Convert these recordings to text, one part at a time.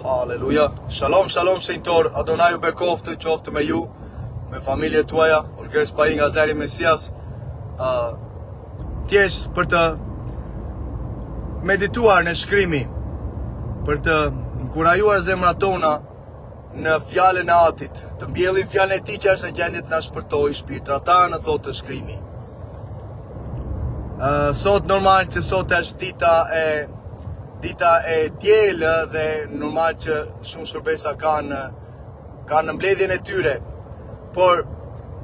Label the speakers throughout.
Speaker 1: Haleluja. Shalom, shalom shenjtor, Adonaju bekoftë, qoftë me ju, me familje tuaja, Olger Spahi nga Zeri Mesias. Thjesht për të medituar në shkrimi, për të inkurajuar zemrat tona në fjalën e Atit, të mbjellim fjalën e Tij që është në gjendje të na shpërtojë shpirtrat tanë, thotë shkrimi. Sot normal që sot është dita e dielë dhe normal që shumë shërbesa kanë mbledhjen e tyre. Por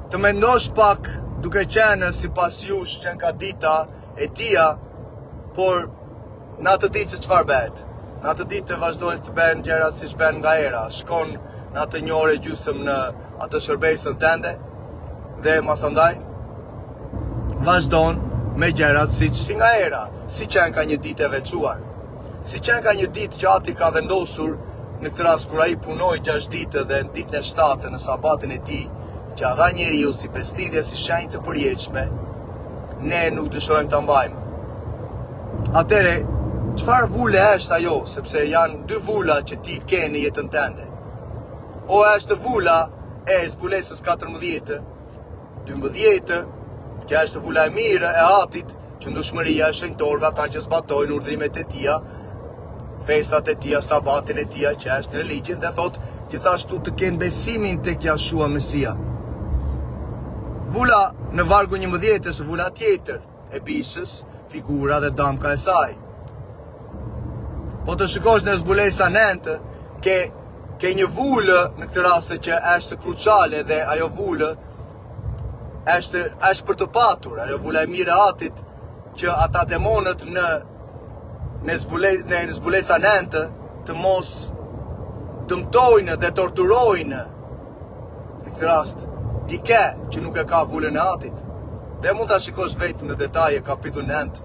Speaker 1: të mendosh pak duke qenë sipas jush që ka dita e tia, por në atë ditë çfarë bëhet? Në atë ditë vazhdojnë të bëhen gjërat siç bën nga era. Shkon në atë një orë gjysmë në atë shërbesën tënde dhe masandaj vazhdon me gjërat si nga era, si që ka një ditë e veçuar. Si që ka një ditë që Ati ka vendosur në këtë rast kur ai punoi 6 ditë dhe në ditën e 7 në sabatin e tij, që dha njeriu si bestidhje, si shenjë të përjetshme, ne nuk dëshirojmë ta mbajmë. Atëre, çfarë vule është ajo, sepse janë dy vula që ti ke në jetën tënde. O është vula e zbulesës 14, 12, që është vula e mirë e Atit, që ndushmëria e shenjtorëve, ata që zbatojnë urdhrimet e Tija, festat e Tija, sabatin e Tija që është në ligjin, dhe thot gjithashtu të kenë besimin tek Jashua Mesia. Vula në vargu 11 është vula tjetër e bishës, figura dhe damka e saj. Po të shikosh në zbulesa 9, ke një vulë në këtë rast që është kruçale dhe ajo vulë është për të patur, ajo vula e mirë e Atit që ata demonët në zbulesa 9 të mos dëmtojnë dhe torturojnë në këtë rast dike që nuk e ka vulën e Atit. Dhe mund ta shikosh vetë në detaje kapitull 9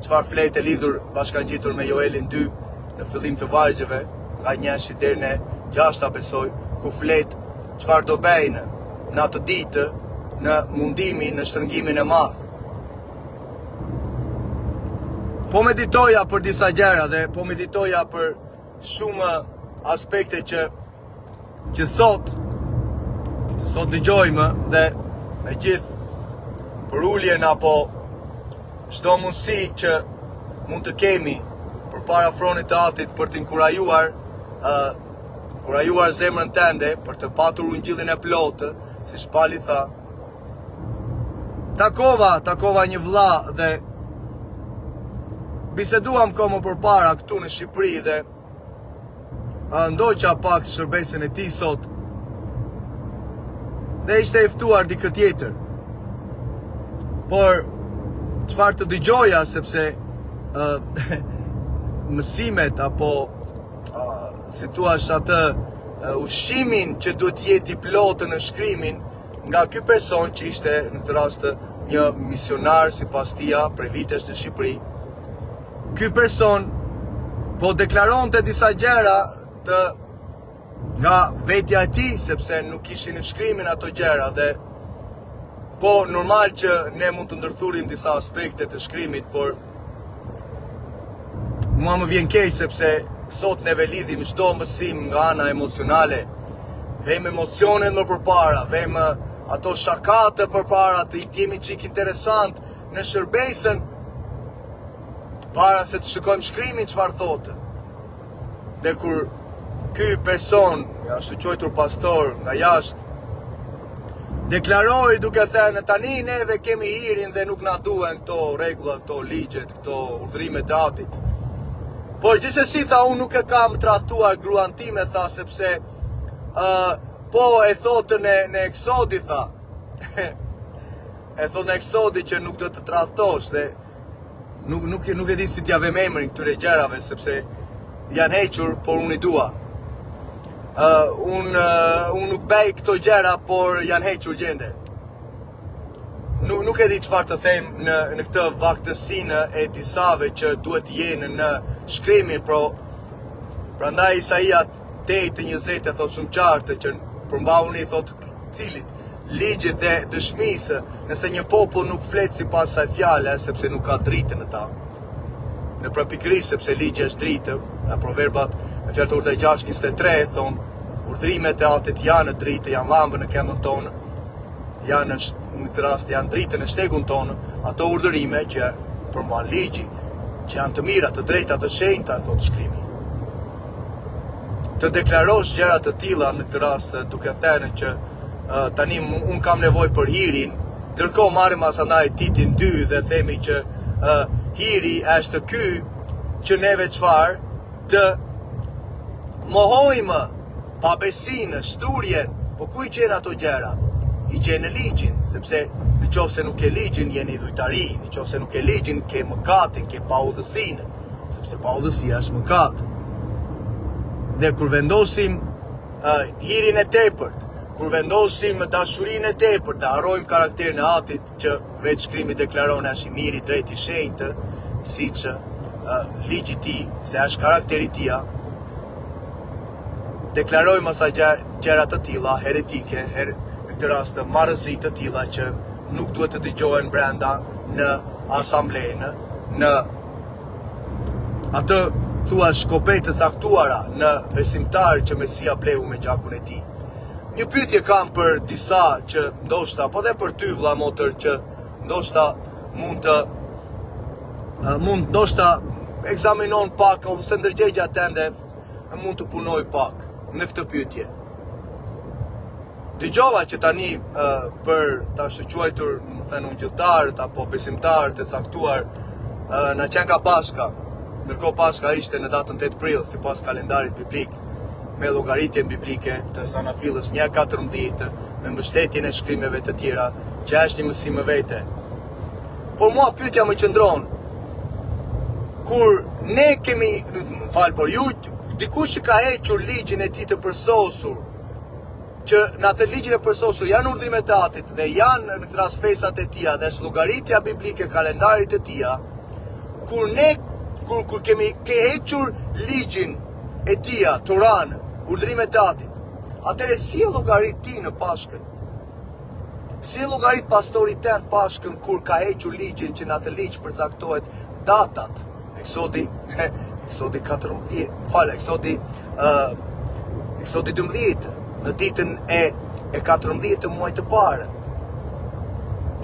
Speaker 1: çfarë flet e lidhur bashkangjitur me Joelin 2 në fillim të vargjeve nga 1 deri në 6 besoj, ku flet çfarë do bëjnë në atë ditë në mundimin, në shtrëngimin e madh. Po meditoja për disa gjëra dhe po meditoja për shumë aspekte që sot dëgjojmë dhe me gjithë për uljen apo çdo mundësi që mund të kemi përpara fronit të Atit për të inkurajuar zemrën tënde, për të patur ungjillin e plotë, siç Pali tha. Takova një vlla dhe biseduam komo përpara këtu në Shqipëri dhe ndoqa pak shërbesën e tij sot. Dhe ishte e ftuar dikë tjetër. Por çfarë të dëgjoja, sepse mësimet apo si thua atë ushqimin që duhet jeti i plotë në shkrimin nga ky person që ishte në këtë rast një misionar sipas tia prej vitesh në Shqipëri. Ky person po deklaronte disa gjëra nga vetja e tij, sepse nuk ishin në shkrimin ato gjëra dhe po normal që ne mund të ndërthurim disa aspekte të shkrimit, por mua më vjen keq sepse sot neve lidhim çdo mësim nga ana emocionale. Vem emocionet më përpara, vem ato shakate përpara, të jemi çik interesant në shërbesën para se të shikojmë shkrimin çfarë thotë. Dhe kur ky person, ashtu quajtur pastor nga jashtë, deklaroi duke thënë tani neve kemi hirin dhe nuk na duhen këto rregulla, këto ligjet, këto urdhrimet e Atit. Por gjithsesi tha, unë nuk e kam trahtuar gruan time, tha, sepse po e thotë në Eksodi, tha. E thotë në Eksodi që nuk do të tradhtosh dhe nuk e di si t'ja vëm emrin këtyre gjërave, sepse janë hequr, por unë i dua. Unë nuk bëj këto gjëra, por janë hequr gjende. Nuk e di çfarë të them në këtë vaktësinë e disave që duhet jenë në shkrimin, prandaj Isaia 8:20 thotë shumë qartë që përmbahuni, thotë cilit ligjit dhe dëshmisë, nëse një popull nuk flet sipas saj fjale, sepse nuk ka dritën në ta. Në pikërisht sepse ligji është dritë, Nga proverbat në fjalë të Urtë 6:23 thonë urdhrimet e Atit janë dritë, janë llambë në këmbën tonë, janë në këtë rast janë dritë në shtegun tonë, ato urdhërime që përmban ligji, që janë të mira, të drejta, të shenjta, thotë shkrimi. Të deklarosh gjëra të tilla në këtë rast duke thënë që tani un kam nevojë për hirin, ndërkohë marrim asandaj Titin 2 dhe themi që hiri është ky që neve çfarë të mohojmë pabesinë, shturjen, po ku I gjen ato gjëra? I gjen në ligjin, sepse në qoftë se nuk ke ligjin jeni dhujtari, në qoftë se nuk ke ligjin ke mëkatin, ke paudhësinë, sepse paudhësia është mëkat. Dhe kur vendosim hirin e tepërt, kur vendosim dashurinë e tepërt, dhe harrojmë karakterin e Atit që veç shkrimi deklaron është I miri, drejt I shenjtë, siç ligji I tij, se është karakteri I tij, deklarojmë asaj gjëra të tilla heretike, në këtë rast marrëzi të tilla që nuk duhet të dëgjohen brenda në asamblenë, në atë thua shkopet të caktuara në besimtar që Mesia bleu me gjakun e tij. Një pyetje kam për disa që ndoshta, po dhe për ty vlla motër që ndoshta ndoshta ekzamenon pak ose ndërgjegja tënde mund të punoj pak në këtë pyetje. Dëgjova që tani për ta shquajtur, më thënë ungjilltarët apo besimtarët e caktuar na qenë ka Pashka. Ndërkohë Pashka ishte në datën 8 prill sipas kalendarit biblik, me llogaritjen biblike të Zanafillës 1:14 me mbështetjen e shkrimeve të tjera, që është një mësim e vete. Por mua pyetja më qëndron, kur ne kemi, por ju, dikush që ka hequr ligjin e tij të përsosur, që në atë ligjin e përsosur janë urdhrimet e Atit dhe janë në këtë festat e tija dhe llogaritja biblike kalendarit të tija, kur kemi hequr ligjin e tija, Turan, urdhrimet e Atit, atëherë si e llogarit ti në Pashkën? Si e llogarit pastori ten Pashkën kur ka hequr ligjin që në atë ligj përcaktohet datat? Eksodi 12 në ditën e 14 të muajit të parë.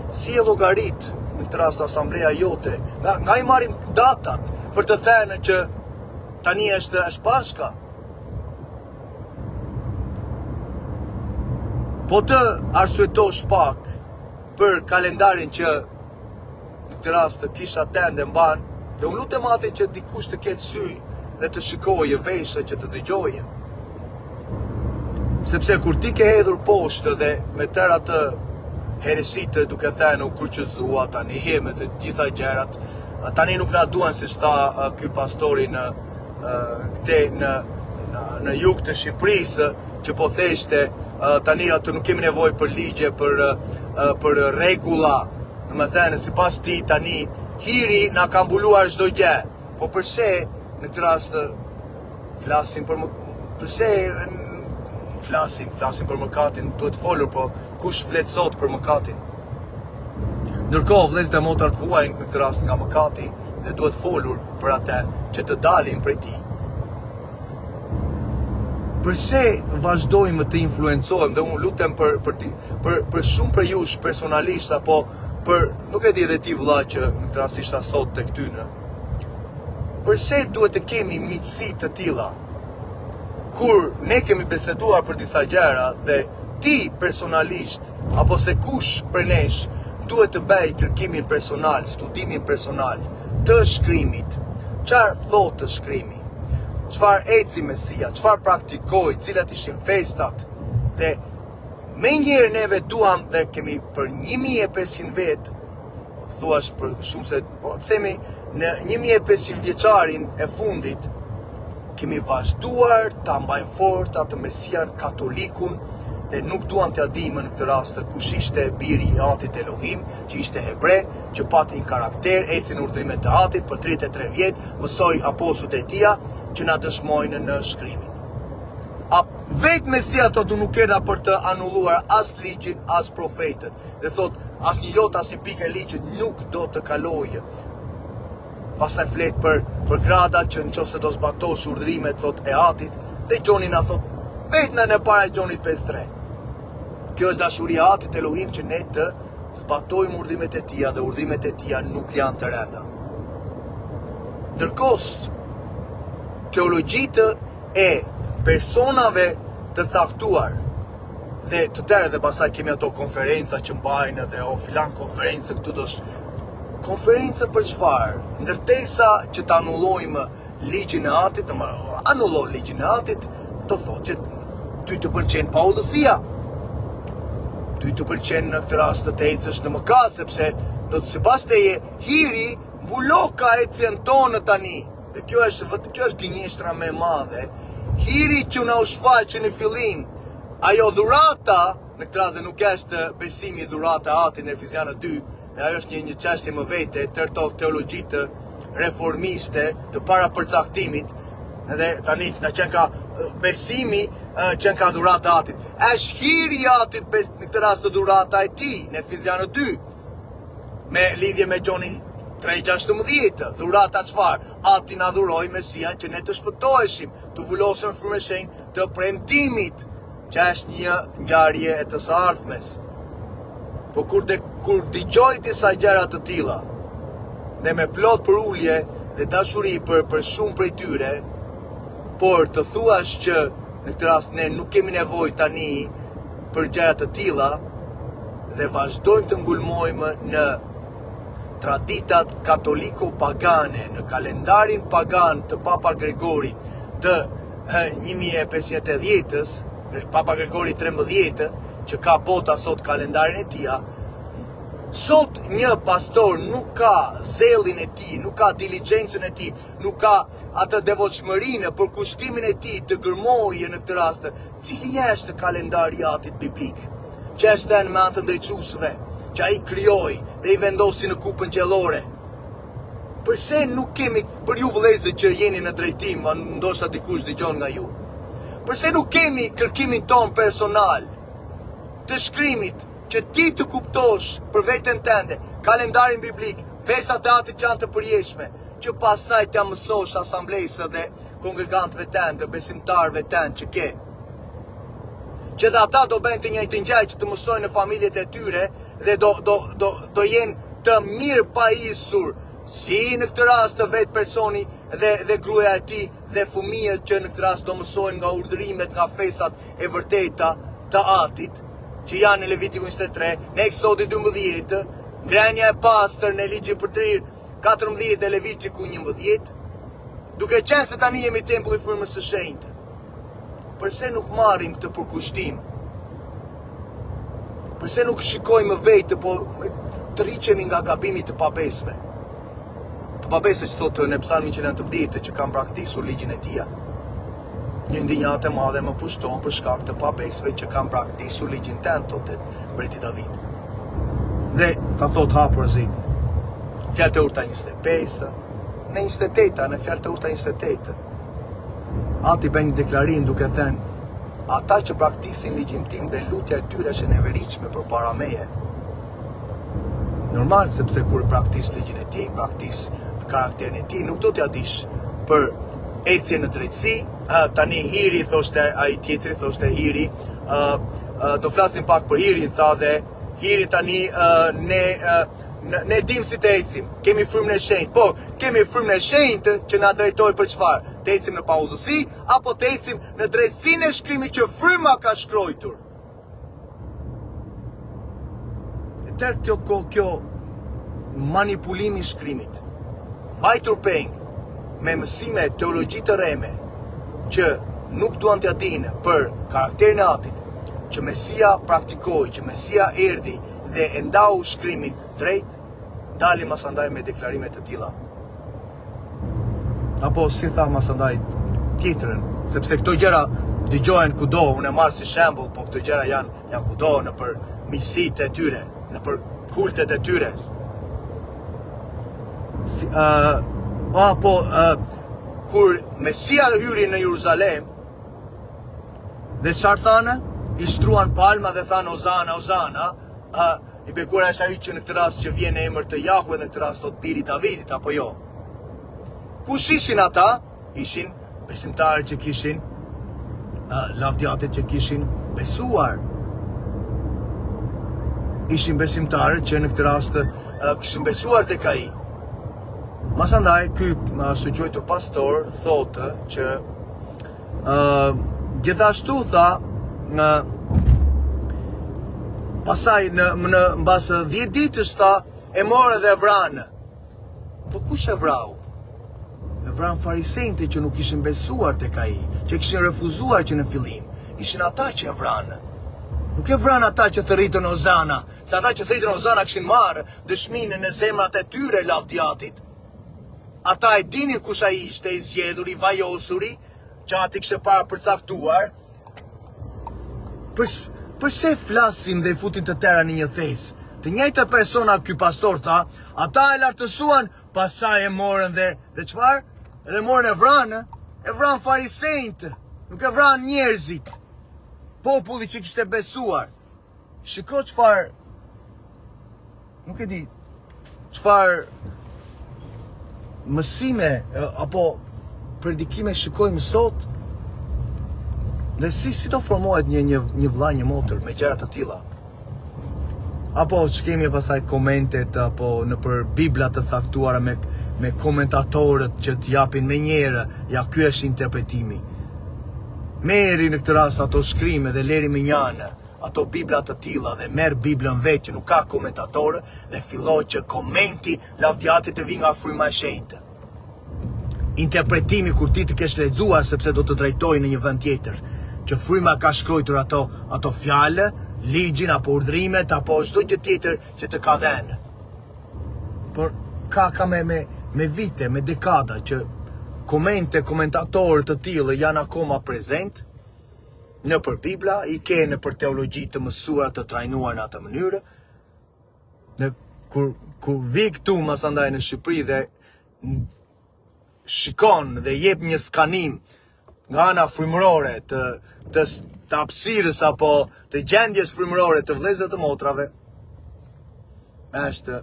Speaker 1: Si e llogarit në këtë rast asambleja jote? Nga I marrim datat për të thënë që tani është Pashka. Po të arsyetosh pak për kalendarin që në këtë rast kisha tende mban, dhe unë lutem Atit që dikush të ketë sy dhe të shikojë veshë që të dëgjojë. Sepse kur ti ke hedhur poshtë dhe me tëra të heresitë duke thënë u kurqëzua tani me të gjitha gjërat, tani nuk na duan si tha ky pastori këte në jug të Shqipërisë, që po theshte tani atë nuk kemi nevojë për ligje, për rregulla. Domethënë sipas ti tani hiri na ka mbuluar çdo gjë. Po përse në këtë rast flasim për mëkatin, duhet folur, po kush flet sot për mëkatin? Ndërkohë vëllezërit e motrat vuajnë në këtë rast nga mëkati dhe duhet folur për atë që të dalin prej tij. Përse vazhdojmë të influencojmë, dhe unë lutem për shumë për jush personalisht, apo nuk e di edhe ti vëlla që në këtë rast ishta sot tek tyne. Përse duhet të kemi miqësi të tilla? Kur ne kemi biseduar për disa gjëra dhe ti personalisht, apo se kush për nesh, duhet të bëj kërkimin personal, studimin personal të shkrimit. Çfarë thotë shkrimi? Çfarë eci Mesia, çfarë praktikoi, cilat ishin festat. Dhe me njëherë neve duam dhe kemi për 1500 vjet, thuash për shumë se, themi në 1500 vjeçarin e fundit, kemi vazhduar ta mbajmë fort atë Mesian katolikun dhe nuk duam t'ja dimë në këtë rast kush ishte biri I Atit Elohim, që ishte hebre, që pati një karakter, eci në urdhrimet e Atit për 33 vjet, mësoi apostujt e tij që na dëshmojnë në shkrimin. Vetë Mesia thotë nuk erdha për të anulluar as ligjin, as profetët. Dhe thotë asnjë jot, asnjë pikë e ligjit nuk do të kalojë. pastaj flet për grada që nëse do zbatosh urdhrimet thot e Atit, dhe Gjoni na thot vetën e para e Gjonit 53. Kjo është dashuria e Atit Elohim që ne të zbatojmë urdhrimet e Tij dhe urdhrimet e Tij nuk janë të rënda. Ndërkohë teologjitë e personave të caktuar dhe të tërë dhe pastaj kemi ato konferenca që mbajnë dhe filan konferencë këtu do konferencë për çfarë? Ndërtesa që të anullojmë ligjin e Atit, të anulloj ligjin e Atit, do thotë që ty të pëlqen pa udhësia. Ty të pëlqen në këtë rast të ecësh në mëkat, sepse do të sipas teje hiri mbuloka ecjen tonë tani. Dhe kjo është gënjeshtra më e madhe. Hiri që na u shfaqë në fillim, ajo dhurata, në këtë rast nuk është besimi dhurata e Atit në Efesianë 2, dhe ajo është një çështje më vete, tërto teologjitë reformiste të para përcaktimit, edhe tani na qenë ka besimi që ka dhurata e Atit. Është hiri i Atit në këtë rast dhurata e Tij në Efesianë 2, me lidhje me Gjonin 3:16, dhurata çfarë? Ati na dhuroi Mesian që ne të shpëtoheshim, të vulosëm frymën e shenjtë të premtimit, që është një ngjarje e të së ardhmes. Po kur dëgjoj disa gjëra të tilla, dhe me plot për ulje dhe dashuri për shumë prej tyre, por të thuash që në këtë rast ne nuk kemi nevojë tani për gjëra të tilla dhe vazhdojmë të ngulmojmë në traditat katoliko-pagane, në kalendarin pagan të Papa Gregorit të 1580-ës, Papa Gregori 13, që ka bota sot kalendarin e tij, sot një pastor nuk ka zellin e tij, nuk ka diligjencën e tij, nuk ka atë devotshmërinë për kushtimin e tij të gërmojë në këtë rast, cili është kalendari i Atit biblik, që është dhënë me anë të ndriçuesve, që ai krijoi dhe i vendosi në kupën gjellore. Përse nuk kemi, për ju vëllezër që jeni në drejtim, ndoshta dikush dëgjon nga ju, përse nuk kemi kërkimin ton personal të shkrimit që ti të kuptosh për veten tënde kalendarin biblik, festat e Atit që janë të përjeshme, që pasaj t'ja mësosh asamblesë dhe kongregantëve tënde, besimtarëve tënd që ke. Që dhe ata do bëjnë të njëjtën gjë që të mësojnë në familjet e tyre dhe do jenë të mirë pajisur, si në këtë rast të vetë personi dhe gruaja e tij dhe fëmijët që në këtë rast do mësojnë nga urdhërimet, nga festat e vërteta të Atit, që janë në Levitiku 23, në Eksodi 12, ngrenja e pastër në Ligjin për Trir 14 dhe Levitiku 11, duke qenë se tani jemi tempulli i frymës së shenjtë. Përse nuk marrim këtë përkushtim? Përse nuk shikojmë vetë, po të rriqemi nga gabimi të pabesve? Të pabesve që thotë në Psalmin 119 që kanë braktisur ligjin e Tij. Një ndinjate madhe më pushton për shkak të pabesve që kanë braktisur ligjin tënd, thotë mbreti David. Dhe ta thot hapurzi, fjalët e urta 25, në 28, në fjalët e urta 28. Ati bën një deklarim duke thënë, ata që braktisin ligjin tim dhe lutja e tyre është e neveritshme përpara meje. Normal, sepse kur praktis ligjin e tij, praktis karakterin e tij, nuk do t'ja dish për ecje në drejtësi. Tani hiri, thoshte ai tjetri, thoshte hiri, do flasim pak për hirin, tha dhe hiri tani ne dim si të ecim, kemi frymën e shenjtë, po kemi frymën e shenjtë që na drejtoj për çfarë? Të ecim në paudhësi apo të ecim në drejtsinë e shkrimit që fryma ka shkruar. E tërë kjo manipulimi i shkrimit, mbajtur peng me mësime teologji të reme që nuk duan t'ia dinë për karakterin e Atit, që Mesia praktikoi, që Mesia erdhi dhe e ndau shkrimin drejt, dalim masandaj me deklarime të tilla. Apo si tha masandaj tjetrën, sepse këto gjëra dëgjohen kudo, unë e marr si shembull, po këto gjëra janë kudo në për misit e tyre, në për kultet e tyre. Kur Mesia hyri në Jeruzalem, dhe çfarë thanë? I shtruan palma dhe thanë Ozana, Ozana, i bekuara është ai që në këtë rast që vjen në emër të Jahve, në këtë rast thot biri i Davidit, apo jo? Kush ishin ata? Ishin besimtarët që kishin, lavdiatet që kishin besuar. Ishin besimtarët që në këtë rast kishin besuar tek ai. Masandaj, ky së quajtur pastor thotë që gjithashtu tha pasaj në mbas 10 ditësh tha e morë dhe e vranë. Po kush e vrau? E vran farisejtë që nuk ishin besuar tek ai, që kishin refuzuar që në fillim. Ishin ata që e vranë. Nuk e vranë ata që thërritën Ozana, se ata që thërritën Ozana kishin marrë dëshminë në zemrat e tyre lavdiatit. Ata e dinin kush ai ishte, i zgjedhur, i vajosuri, që ati kishte para përcaktuar. Përse flasim dhe i futin të tëra në një thes? Të njëjta persona ky pastor tha, ata e lartësuan, pasaj e morën dhe çfarë? Edhe morën e vranë farisejtë, nuk e vranë njerëzit. Populli që kishte besuar. Shiko çfarë, nuk e di, çfarë mësime apo predikime shikojmë sot. Dhe si do formohet një vllai, një motër me gjëra të tilla. Apo ç'kemi pasaj komentet apo nëpër bibla të caktuara me komentatorët që t'japin me njëherë, ja ky është interpretimi. Merri në këtë rast ato shkrime dhe leri me njanë, ato bibla të tilla dhe merr biblën vetë që nuk ka komentatorë dhe filloi që komenti lavdiatit të vinë nga fryma e shenjtë. Interpretimi kur ti të kesh lexuar sepse do të drejtoj në një vend tjetër, që fryma ka shkruar ato fjalë, ligjin apo urdhrimet apo çdo gjë tjetër që të ka dhënë. Por ka me vite, me dekada që komentatorë të tillë janë akoma prezent në për Bibla, i ke në për teologji të mësuar të trajnuar në atë mënyrë. Në kur vi këtu masandaj në Shqipëri dhe shikon dhe jep një skanim nga ana frymërore të hapësirës apo të gjendjes frymërore të vëllezërve të motrave, është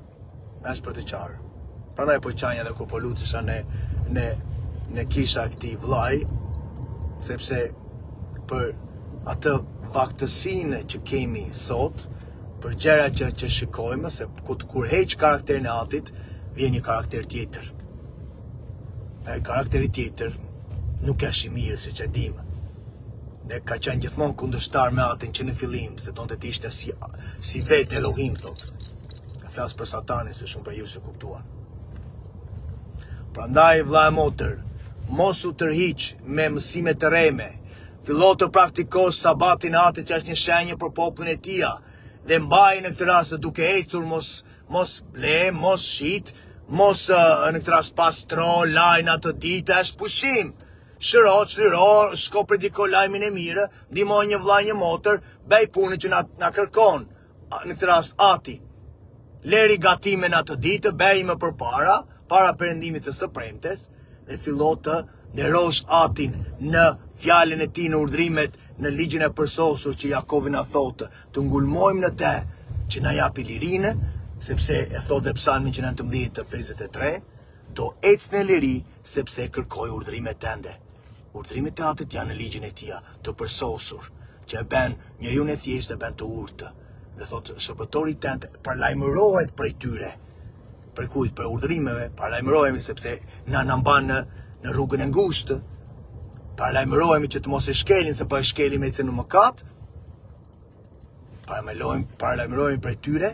Speaker 1: për të qarë. Prandaj po qanja dhe kur po lutesha në kisha këtij vllai, sepse për atë vaktësinë që kemi sot, për gjëra që shikojmë, se kur heq karakterin e Atit, vjen një karakter tjetër. Dhe karakteri tjetër nuk është i mirë, siç e dimë. Dhe ka qenë gjithmonë kundërshtar me Atin që në fillim, se donte të ishte si vetë Elohim, thotë. E flas për Satanin, se shumë për ju se kuptuan. Prandaj vlla e motër, mos u tërhiq me mësime të reme. Fillo të praktikosh sabatin e Atit që është një shenjë për popullin e tij. Dhe mbaj në këtë rast duke ecur, mos ble, mos shit, mos në këtë rast pastro, lajna të ditë, është pushim. Shëro, çliro, shko prediko lajmin e mirë, ndihmoj një vllai, një motër, bëj punën që na kërkon, në këtë rast Ati. Leri gatimin atë ditë, bëj më përpara, para perëndimit të së premtes, dhe fillo të nderosh Atin në fjalën e tij, në urdhrimet, në ligjin e përsosur që Jakovi na thotë, të ngulmojmë në te që na japi lirinë, sepse e thotë Psalmi 19:53, do ec në liri sepse e kërkoj urdhrimet tënde. Urdhrimet e Atit janë në ligjin e tij të përsosur, që e bën njeriu e thjeshtë e bën të urtë. Dhe thotë shërbëtori tënd paralajmërohet prej tyre. Për kujt? Për urdhrimeve, paralajmërohemi sepse na mban në rrugën e ngushtë. Paralajmërohemi që të mos e shkelin, se po e shkelim ecën në mëkat. Paralajmërohemi prej tyre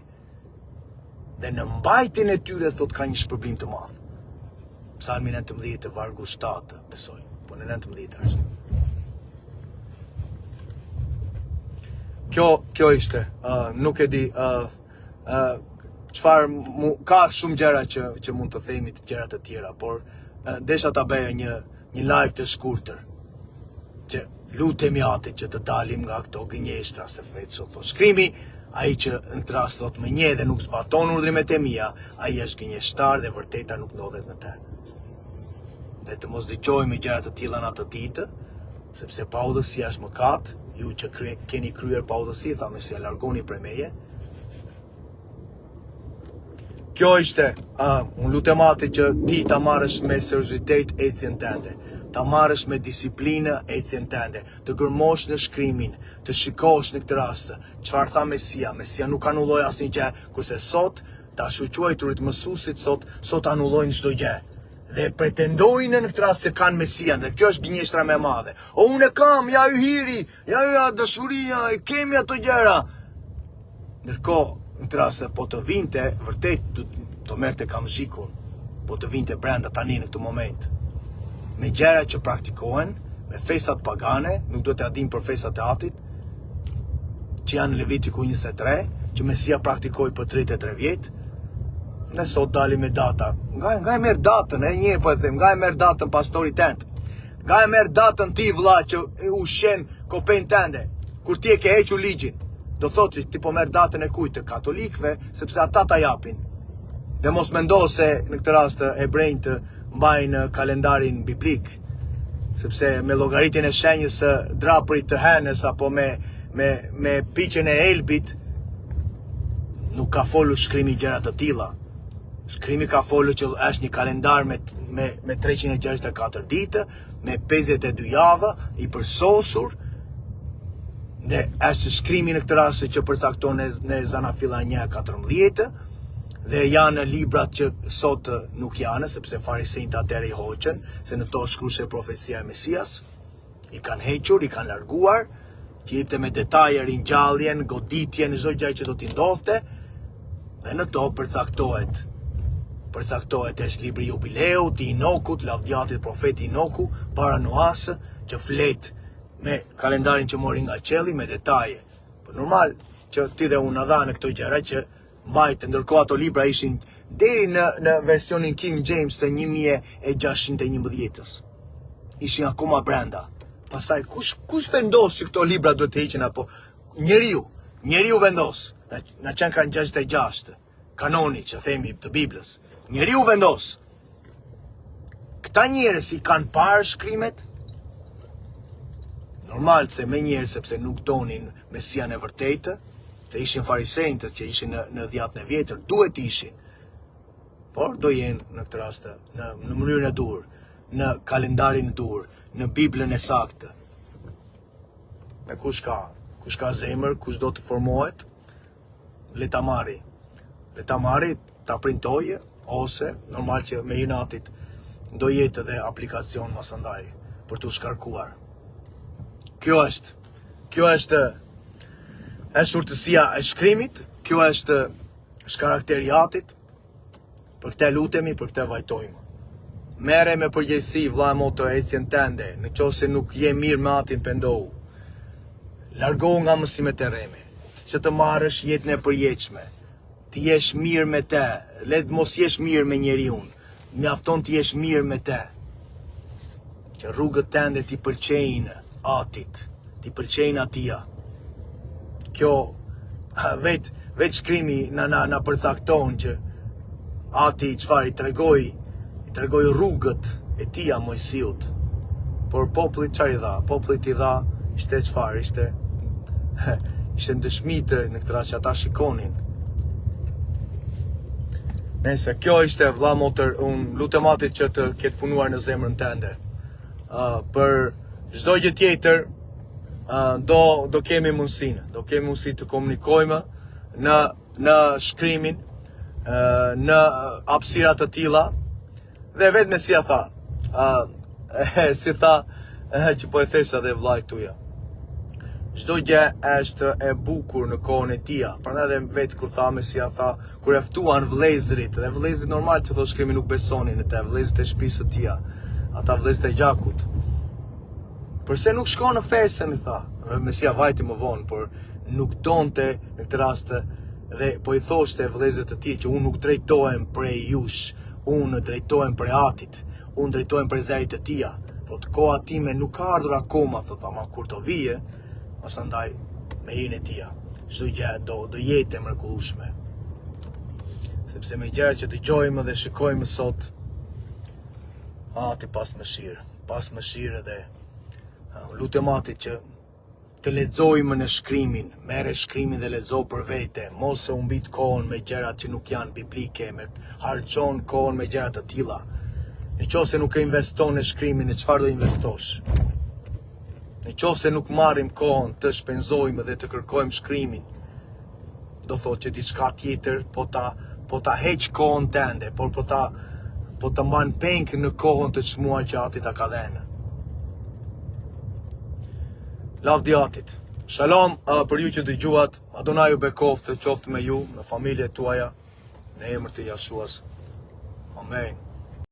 Speaker 1: dhe në mbajtjen e tyre thot ka një shpërblim të madh. Psalmi 19 vargu 7, besoj, po në 19 është. Kjo ishte, nuk e di, çfarë ka shumë gjëra që mund të themi të gjëra të tjera, por desha ta bëja një live të shkurtër, që lutemi Atit që të dalim nga këto gënjeshtra, se flet sot shkrimi, ai që në këtë rast thot më njeh dhe nuk zbaton urdhrimet e mia, ai është gënjeshtar dhe vërteta nuk ndodhet në të. Dhe të mos dëgjojmë gjëra të tilla në atë ditë, sepse paudhësia është mëkat, ju që keni kryer paudhësi, thamë se largoni prej meje. Kjo ishte, unë lutem Atit që ti ta marrësh me seriozitet ecjen tënde, ta marrësh me disiplinë ecjen tënde, të gërmosh në shkrimin, të shikosh në këtë rast çfarë tha Mesia. Mesia nuk anulloi asnjë gjë, kurse sot ta shoqëruarit mësuesit sot anullojnë çdo gjë. Dhe pretendojnë në këtë rast se kanë Mesian, dhe kjo është gënjeshtra më e madhe. O unë e kam, ja ju hiri, ja ju dashuria, e kemi ato gjëra. Ndërkohë, në të rast po të vinte, vërtet do merrte kamzhikun, po të vinte brenda tani në këtë moment. Me gjëra që praktikohen, me festat pagane, nuk do të adim për festat e Atit, që janë në Levitiku 23, që Mesia praktikoi për 33 vjet. Ne sot dalim me data. Nga e merr datën, njëherë po e them, nga e merr datën pastori tent. Nga e merr datën ti vëlla që ushqen kopen tënde, kur ti e ke hequr ligjin. Do thotë që ti po merr datën e kujt, të katolikëve, sepse ata ta japin. Dhe mos mendo se në këtë rast hebrejt mbajnë kalendarin biblik, sepse me llogaritjen e shenjës së draprit të henës apo me piqen e elbit nuk ka folur shkrimi gjëra të tilla. Shkrimi ka folur që është një kalendar me 364 ditë, me 52 javë, i përsosur. Dhe është shkrimi në këtë rast që përcakton në Zanafilla 1:14, dhe janë librat që sot nuk janë, sepse farisejt atëherë i hoqën, se në to shkruhej profecia e Mesias, i kanë hequr, i kanë larguar, që jepte me detaje ringjalljen, goditjen, çdo gjë që do t'i ndodhte, dhe në to përcaktohet është libri Jubileut i Inokut, lavdjatit profeti Inoku, para Noas, që flet me kalendarin që mori nga qelli, me detaje. Por normal që ti dhe unë dha në këto gjëra që mbajtë, ndërkohë ato libra ishin deri në versionin King James të 1611-s. Ishin akoma brenda. Pastaj kush vendos që këto libra duhet të heqen apo njeriu vendos. Na qenë kanë 66 kanoni që themi të Biblës. Njeriu vendos. Këta njerëz i kanë parë shkrimet? Normal se me njerëz sepse nuk donin Mesian e vërtetë, se ishin farisejtë që ishin në 10 e vjetër, duhet ishin. Por do jenë në këtë rast në mënyrën e dur, në kalendarin e dur, në Biblën e saktë. Me kush ka zemër, kush do të formohet, le ta marri. Le ta marri, ta printojë, ose normal që me Inatit do jetë edhe aplikacion masandaj për të shkarkuar. Kjo është urtësia e shkrimit, kjo është karakteri i Atit. Për këtë lutemi, për këtë vajtojmë. Merre me përgjegjësi vëlla moto ecjen tënde, nëse nuk je mirë me Atin pendohu. Largohu nga mësimet e rreme, që të marrësh jetën e përjetshme. Ti jesh mirë me te, let mos jesh mirë me njeriu. Mjafton ti jesh mirë me te. Që rrugët tënde ti pëlqejnë Atit, ti pëlqejnë atia. Kjo vetë shkrimi na përcakton që Ati çfarë i tregoi rrugët e tia Mojsiut. Por populli çfarë i dha? Popullit i dha ishte çfarë? Ishte dëshmitë në këtë rast që ata shikonin. Nëse kjo ishte vëlla motër, unë lutem Atit që të ketë punuar në zemrën tënde. Për çdo gjë tjetër do kemi mundësi të komunikojmë në shkrimin, në hapësira të tilla, dhe vetë Mesia tha, si tha që po e thesha dhe vllai tuja. Çdo gjë është e bukur në kohën e tij. Prandaj edhe vetë kur tha Mesia tha, kur e ftuan vëllezërit, dhe vëllezërit normal që thotë shkrimi nuk besonin në të, vëllezërit e shtëpisë së tij, ata vëllezërit e gjakut. Përse nuk shkon në festën, i tha. Mesia vajti më vonë, por nuk donte në këtë rast dhe po i thoshte vëllezërit të tij që unë nuk drejtohem prej jush, unë drejtohem prej Atit, unë drejtohem prej zërit të tij. Thotë koha time nuk ka ardhur akoma, thotë, ama kur do vije, pasandaj me hirin e tij. Çdo gjë do jetë e mrekullueshme. Sepse me gjërat që dëgjojmë dhe shikojmë sot, Ati pas mëshirë dhe lutem Atit që të lexojmë në shkrimin, merre shkrimin dhe lexo për vete, mos e humbit kohën me gjërat që nuk janë biblike, me harxhon kohën me gjëra të tilla. Nëse nuk e investon në shkrimin, në çfarë do investosh? Nëse nuk marrim kohën të shpenzojmë dhe të kërkojmë shkrimin, do thotë që diçka tjetër po ta heq kohën tënde, por po ta mban peng në kohën të çmuar që Ati ta ka dhënë. Lavdi Atit. Shalom për ju që dëgjuat. Adonai ju bekoftë, qoftë me ju, me familjet tuaja, në emër të Jashuas. Amen.